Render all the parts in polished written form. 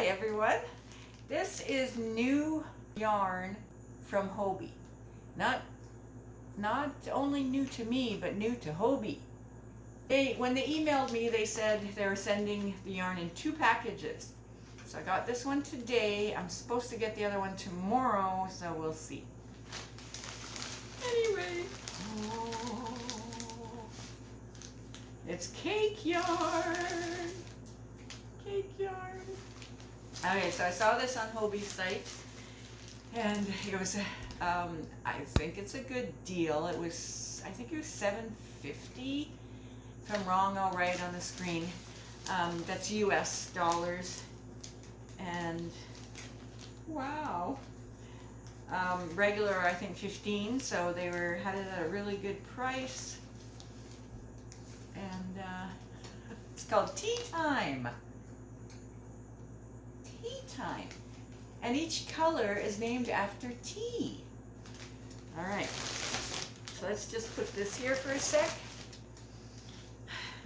everyone. This is new yarn from Hobbii. Not only new to me, but new to Hobbii. When they emailed me, they said they were sending the yarn in 2 packages. So I got this one today. I'm supposed to get the other one tomorrow, so we'll see. Anyway, it's cake yarn. Cake yarn. Okay, so I saw this on Hobbie's site, and it was, I think it's a good deal. It was, I think it was $7.50. If I'm wrong, I'll write on the screen. That's US dollars. And wow. Regular, I think 15, so they had it at a really good price. And it's called Tea Time. Tea Time. And each color is named after tea. All right. So let's just put this here for a sec.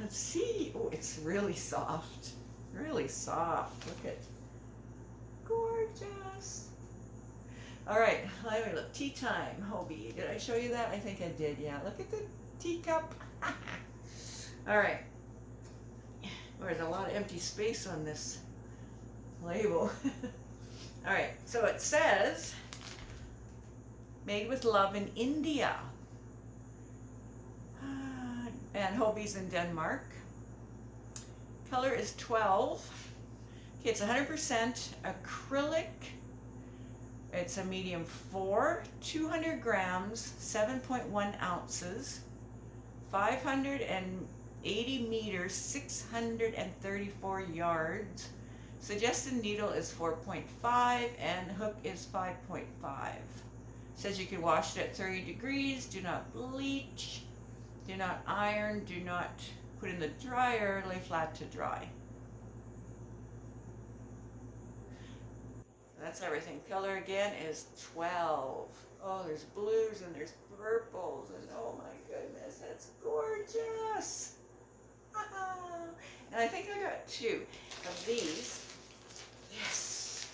Let's see. Oh, it's really soft. Really soft. Look at. Gorgeous. All right, let me look. Tea Time, Hobbii. Did I show you that? I think I did, yeah. Look at the teacup. All right. Oh, there's a lot of empty space on this label. All right, so it says, made with love in India. And Hobbie's in Denmark. Color is 12. Okay, it's 100% acrylic. It's a medium 4, 200 grams, 7.1 ounces, 580 meters, 634 yards. Suggested needle is 4.5 and hook is 5.5. Says you can wash it at 30 degrees, do not bleach, do not iron, do not put in the dryer, lay flat to dry. That's everything. Color again is 12. Oh, there's blues and there's purples and oh my goodness, that's gorgeous. And I think I got 2 of these. Yes.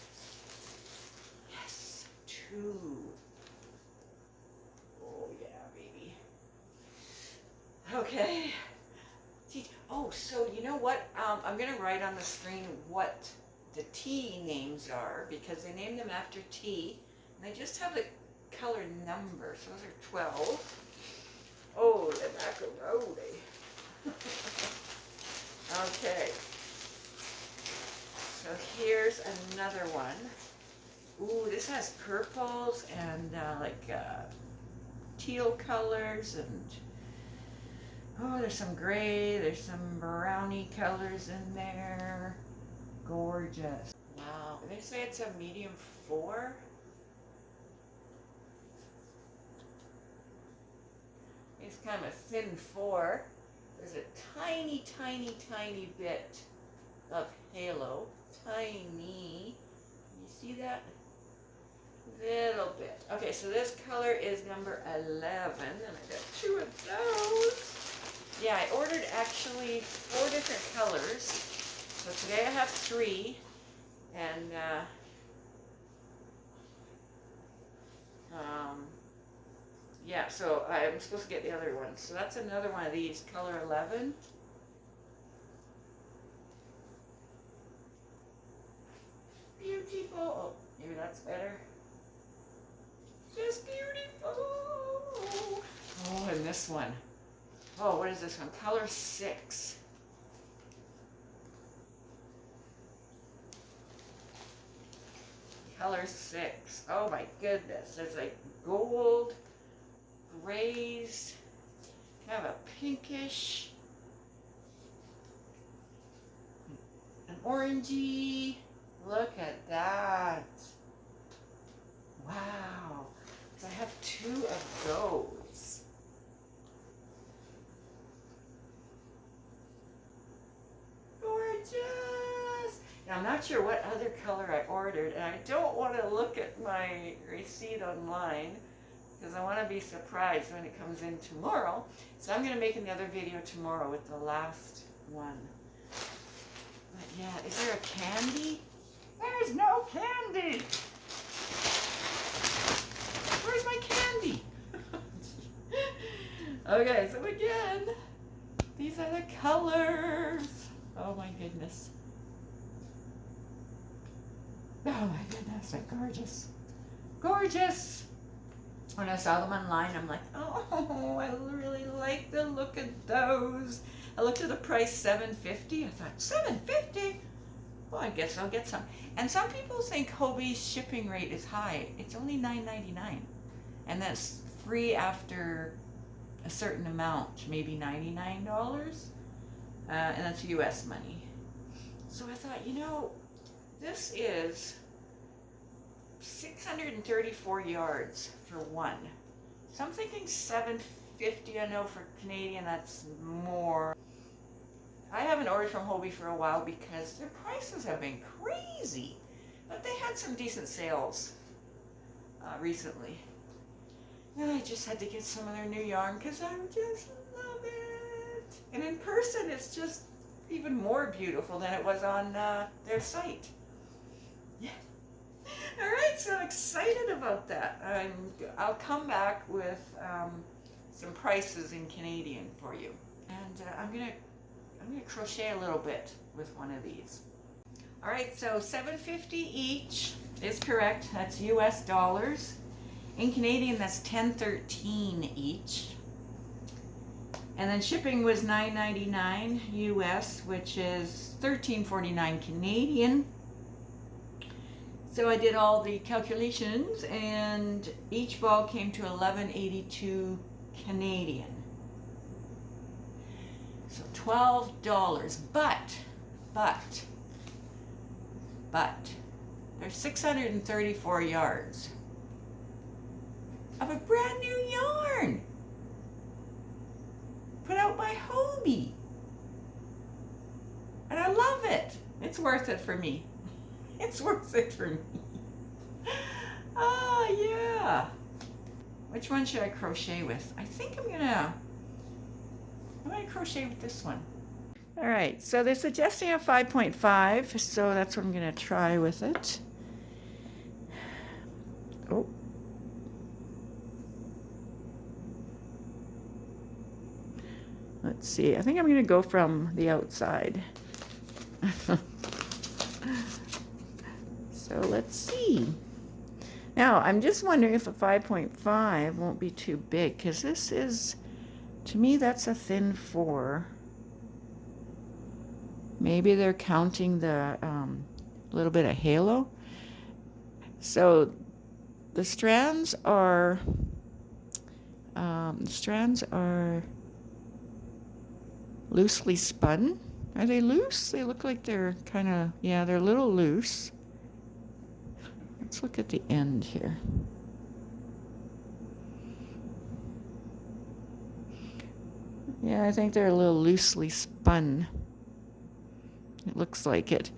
Yes, 2. Oh yeah, baby. Okay. Oh, so you know what? I'm going to write on the screen what the tea names are, because they name them after tea, and they just have the color number. So those are 12. Oh, the macaroni. Okay. So here's another one. Ooh, this has purples and teal colors, and oh, there's some gray, there's some brownie colors in there. Gorgeous. Wow. They say it's a medium 4. It's kind of a thin 4. There's a tiny, tiny, tiny bit of halo. Tiny. You see that? Little bit. Okay, so this color is number 11, and I got 2 of those. Yeah, I ordered actually 4 different colors. So today I have 3, and yeah, so I'm supposed to get the other one. So that's another one of these, color 11. Beautiful. Oh, maybe that's better. Just beautiful. Oh, and this one. Oh, what is this one? Color 6. Color 6. Oh my goodness. There's like gold, grays, kind of a pinkish, an orangey. Look at that. Wow. So I have 2 of those. Gorgeous. Now, I'm not sure what other color I ordered, and I don't want to look at my receipt online because I want to be surprised when it comes in tomorrow. So I'm going to make another video tomorrow with the last one. But yeah, is there a candy? There's no candy. Where's my candy? Okay, so again, these are the colors. Oh my goodness. Oh my goodness, they're gorgeous. Gorgeous. When I saw them online, I'm like, oh, I really like the look of those. I looked at the price, $7.50. I thought, $7.50? Well, I guess I'll get some. And some people think Hobbie's shipping rate is high. It's only $9.99. And that's free after a certain amount, maybe $99. And that's US money. So I thought, you know, this is 634 yards for one. So I'm thinking $7.50. I know for Canadian that's more. I haven't ordered from Hobbii for a while because their prices have been crazy. But they had some decent sales recently. And I just had to get some of their new yarn because I just love it. And in person it's just even more beautiful than it was on their site. Yeah. All right, so I'm excited about that. I'll come back with some prices in Canadian for you. And I'm gonna crochet a little bit with one of these. All right, so $7.50 each is correct. That's US dollars. In Canadian, that's $10.13 each. And then shipping was $9.99 US, which is $13.49 Canadian. So I did all the calculations, and each ball came to $11.82 Canadian. So $12, but there's 634 yards of a brand new yarn put out by Hobbii. And I love it. It's worth it for me. It's worth it for me. Ah, yeah. Which one should I crochet with? I think I'm gonna crochet with this one. All right, so they're suggesting a 5.5, so that's what I'm gonna try with it. Oh. Let's see, I think I'm gonna go from the outside. So let's see. Now, I'm just wondering if a 5.5 won't be too big, because this is, to me, that's a thin 4. Maybe they're counting the little bit of halo. So the strands are loosely spun. Are they loose? They look like they're kind of, yeah, they're a little loose. Let's look at the end here. Yeah, I think they're a little loosely spun. It looks like it.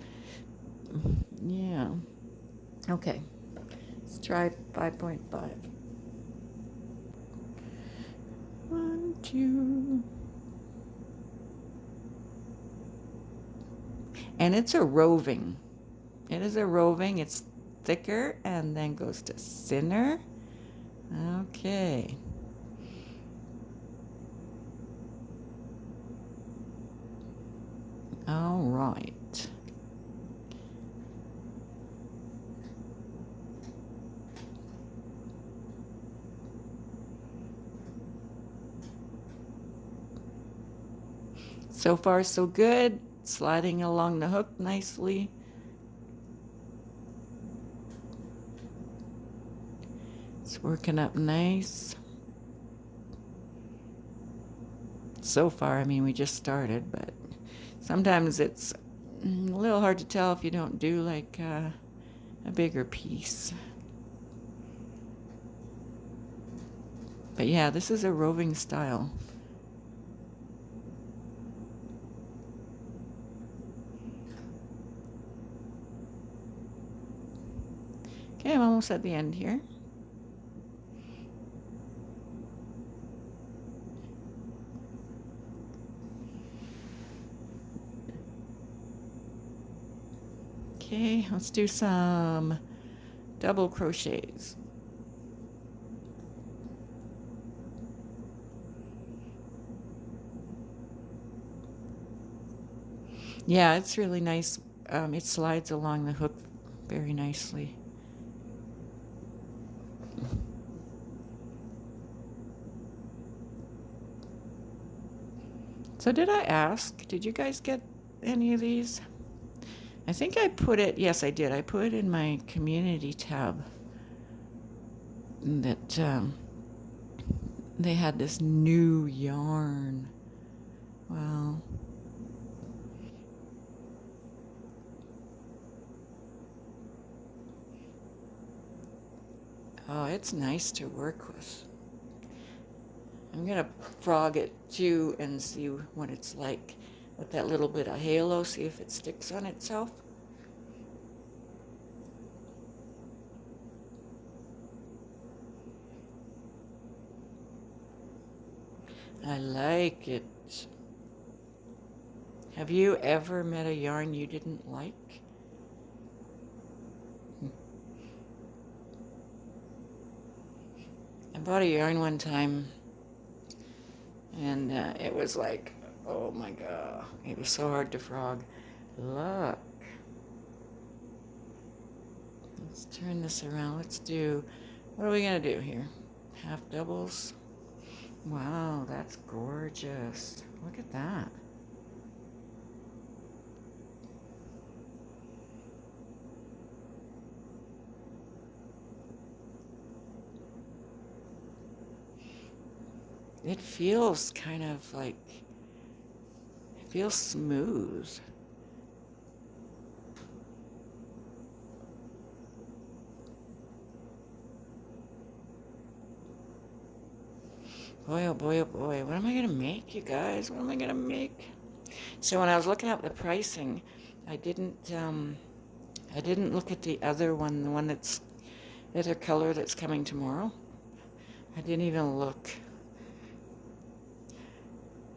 Yeah. Okay. Let's try 5.5. 1, 2. And it's a roving. It is a roving. It's thicker and then goes to thinner. Okay. All right. So far, so good. Sliding along the hook nicely. It's working up nice. So far, I mean, we just started, but sometimes it's a little hard to tell if you don't do like a bigger piece. But yeah, this is a roving style. Okay, I'm almost at the end here. Okay, let's do some double crochets. Yeah, it's really nice. It slides along the hook very nicely. So did I ask, did you guys get any of these? I think I put it, yes, I did. I put it in my community tab that they had this new yarn. Well, oh, it's nice to work with. I'm going to frog it too and see what it's like with that little bit of halo, see if it sticks on itself. I like it. Have you ever met a yarn you didn't like? I bought a yarn one time and it was like, oh my god, it was so hard to frog. Look. Let's turn this around. Let's do, what are we going to do here? Half doubles. Wow, that's gorgeous. Look at that. It feels kind of like, it feels smooth. Boy, oh boy, oh boy. What am I going to make, you guys? What am I going to make? So when I was looking up the pricing, I didn't look at the other one, the one that's, the other color that's coming tomorrow. I didn't even look.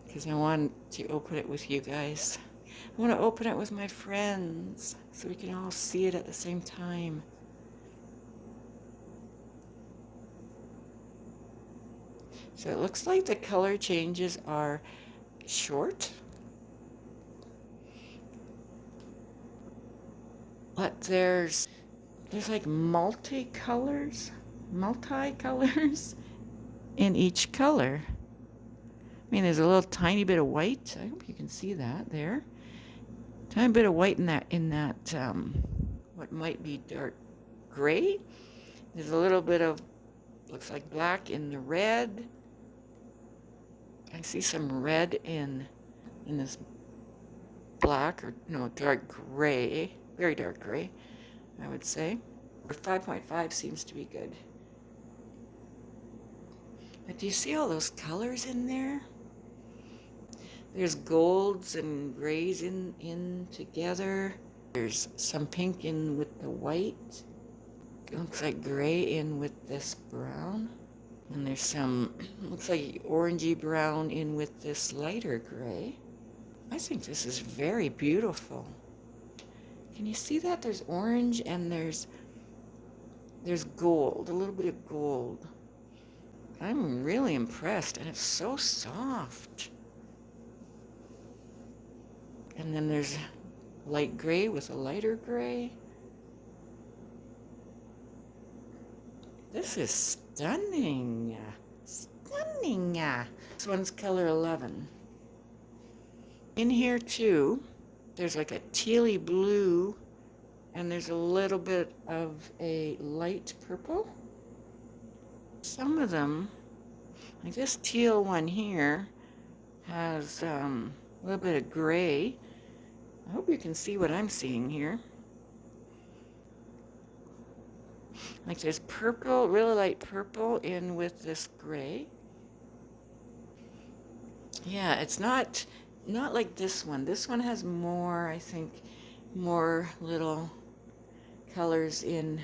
Because I want to open it with you guys. I want to open it with my friends so we can all see it at the same time. So it looks like the color changes are short. But there's like multi-colors in each color. I mean, there's a little tiny bit of white. I hope you can see that there. Tiny bit of white in that what might be dark gray. There's a little bit of, looks like black in the red. I see some red in this black, or no, dark gray, very dark gray, I would say. 5.5 seems to be good. But do you see all those colors in there? There's golds and grays in together. There's some pink in with the white. It looks like gray in with this brown. And there's some, looks like orangey brown in with this lighter gray. I think this is very beautiful. Can you see that? There's orange and there's gold, a little bit of gold. I'm really impressed, and it's so soft. And then there's light gray with a lighter gray. This is stunning. Stunning. This one's color 11. In here too, there's like a tealy blue, and there's a little bit of a light purple. Some of them, like this teal one here, has a little bit of gray. I hope you can see what I'm seeing here. Like there's purple, really light purple in with this gray. Yeah, it's not like this one. This one has more, I think, more little colors in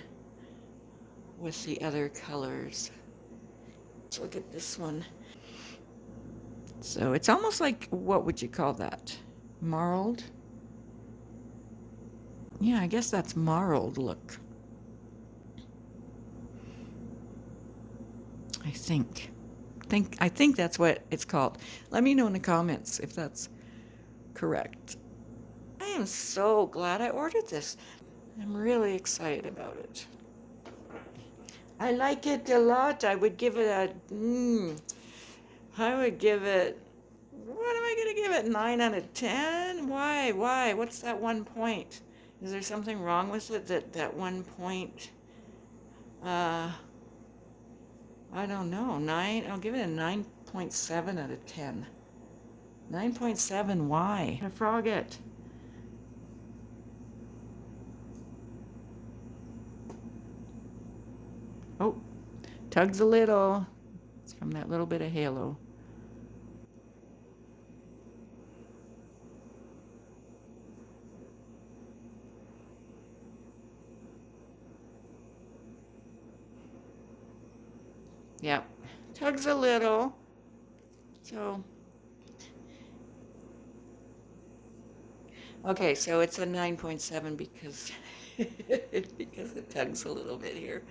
with the other colors. Let's look at this one. So it's almost like, what would you call that? Marled? Yeah, I guess that's marled look. I think that's what it's called. Let me know in the comments if that's correct. I am so glad I ordered this. I'm really excited about it. I like it a lot. I would give it a, I would give it, what am I going to give it? 9 out of 10? Why? Why? What's that 1 point? Is there something wrong with it that 1 point? I don't know. 9, I'll give it a 9.7 out of 10. 9.7, why? A frogget. Oh, tugs a little. It's from that little bit of halo. Yep, tugs a little. So, okay, so it's a 9.7 because because it tugs a little bit here.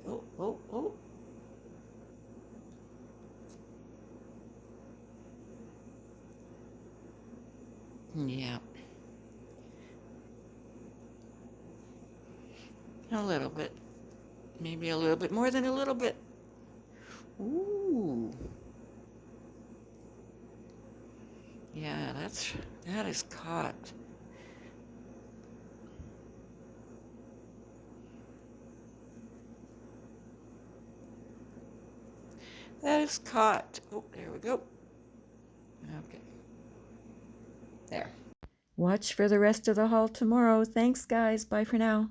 Oh, oh, oh. Yeah, a little bit. Maybe a little bit more than a little bit. Ooh. Yeah, that is caught. That is caught. Oh, there we go. Okay. There. Watch for the rest of the haul tomorrow. Thanks, guys. Bye for now.